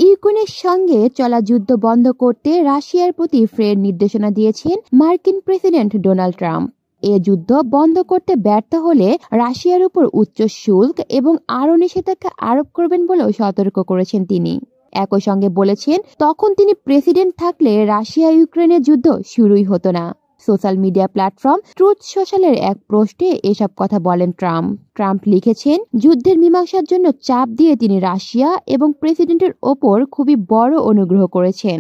ইউক্রেনের সঙ্গে চলা যুদ্ধ বন্ধ করতে রাশিয়ার প্রতি ফের নির্দেশনা দিয়েছেন মার্কিন প্রেসিডেন্ট ডোনাল্ড ট্রাম্প। এ যুদ্ধ বন্ধ করতে ব্যর্থ হলে রাশিয়ার উপর উচ্চ শুল্ক এবং আরও নিষেধাজ্ঞা আরোপ করবেন বলেও সতর্ক করেছেন তিনি। একই সঙ্গে বলেছেন, তখন তিনি প্রেসিডেন্ট থাকলে রাশিয়া ইউক্রেনের যুদ্ধ শুরুই হতো না। সোশ্যাল মিডিয়া প্ল্যাটফর্ম ট্রুথ সোশ্যালের এক পোস্টে এসব কথা বলেন ট্রাম্প লিখেছেন, যুদ্ধের মীমাংসার জন্য চাপ দিয়ে তিনি রাশিয়া এবং প্রেসিডেন্টের ওপর খুবই বড় অনুগ্রহ করেছেন।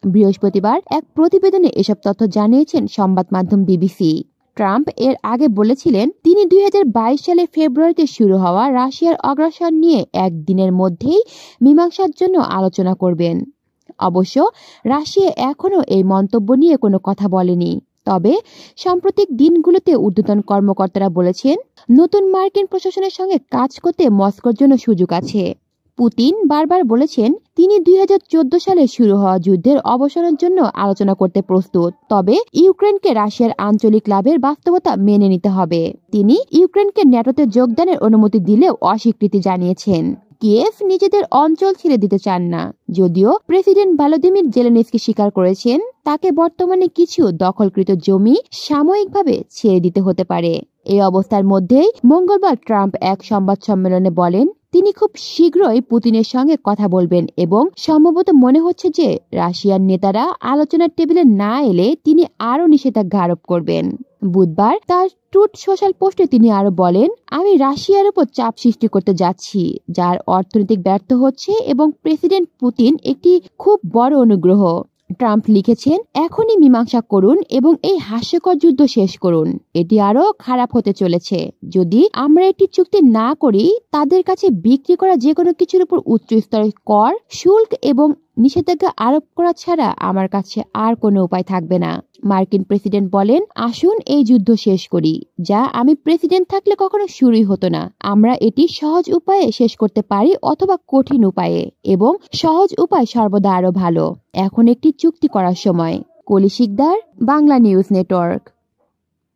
বৃহস্পতিবার এক প্রতিবেদনে এসব তথ্য জানিয়েছেন সংবাদ মাধ্যম বিবিসি। ট্রাম্প এর আগে বলেছিলেন, তিনি 2022 সালে ফেব্রুয়ারিতে শুরু হওয়া রাশিয়ার অগ্রাসন নিয়ে একদিনের মধ্যেই মীমাংসার জন্য আলোচনা করবেন। অবশ্য রাশিয়া এখনও এই মন্তব্য নিয়ে কোনো কথা বলেনি। তবে সাম্প্রতিক দিনগুলোতে ঊর্ধ্বতন কর্মকর্তারা বলেছেন, নতুন মার্কিন প্রশাসনের সঙ্গে কাজ করতে মস্কোর জন্য সুযোগ আছে। পুতিন বারবার বলেছেন, তিনি 2014 সালে শুরু হওয়া যুদ্ধের অবসানের জন্য আলোচনা করতে প্রস্তুত। তবে ইউক্রেনকে রাশিয়ার আঞ্চলিক লাভের বাস্তবতা মেনে নিতে হবে। তিনি ইউক্রেনকে ন্যাটোতে যোগদানের অনুমতি দিলেও অস্বীকৃতি জানিয়েছেন। কিয়েভ নিজেদের অঞ্চল ছেড়ে দিতে চান না, যদিও প্রেসিডেন্ট ভলোদিমির জেলেনস্কি স্বীকার করেছেন তাকে বর্তমানে কিছু দখলকৃত জমি সাময়িকভাবে ছেড়ে দিতে হতে পারে। এই অবস্থার মধ্যেই মঙ্গলবার ট্রাম্প এক সংবাদ সম্মেলনে বলেন, তিনি খুব শীঘ্রই পুতিনের সঙ্গে কথা বলবেন এবং সম্ভবত মনে হচ্ছে যে রাশিয়ার নেতারা আলোচনার টেবিলে না এলে তিনি আরও নিষেধাজ্ঞা আরোপ করবেন। বুধবার তার ট্রুথ সোশ্যাল পোস্টে তিনি আরো বলেন, আমি রাশিয়ার উপর চাপ সৃষ্টি করতে যাচ্ছি, যার অর্থনৈতিক ব্যর্থ হচ্ছে এবং প্রেসিডেন্ট পুতিন একটি খুব বড় অনুগ্রহ। ট্রাম্প লিখেছেন, এখনই মীমাংসা করুন এবং এই হাস্যকর যুদ্ধ শেষ করুন। এটি আরো খারাপ হতে চলেছে। যদি আমরা একটি চুক্তি না করি, তাদের কাছে বিক্রি করা যে কোনো কিছুর উপর উচ্চ স্তরের কর, শুল্ক এবং নিষেধাজ্ঞা আরোপ করা ছাড়া আমার কাছে আর কোনো উপায় থাকবে না। মার্কিন প্রেসিডেন্ট বলেন, আসুন এই যুদ্ধ শেষ করি, যা আমি প্রেসিডেন্ট থাকলে কখনো শুরুই হতো না। আমরা এটি সহজ উপায়ে শেষ করতে পারি অথবা কঠিন উপায়ে, এবং সহজ উপায় সর্বদা আরো ভালো। এখন একটি চুক্তি করার সময়। কলি শিকদার, বাংলা নিউজ নেটওয়ার্ক।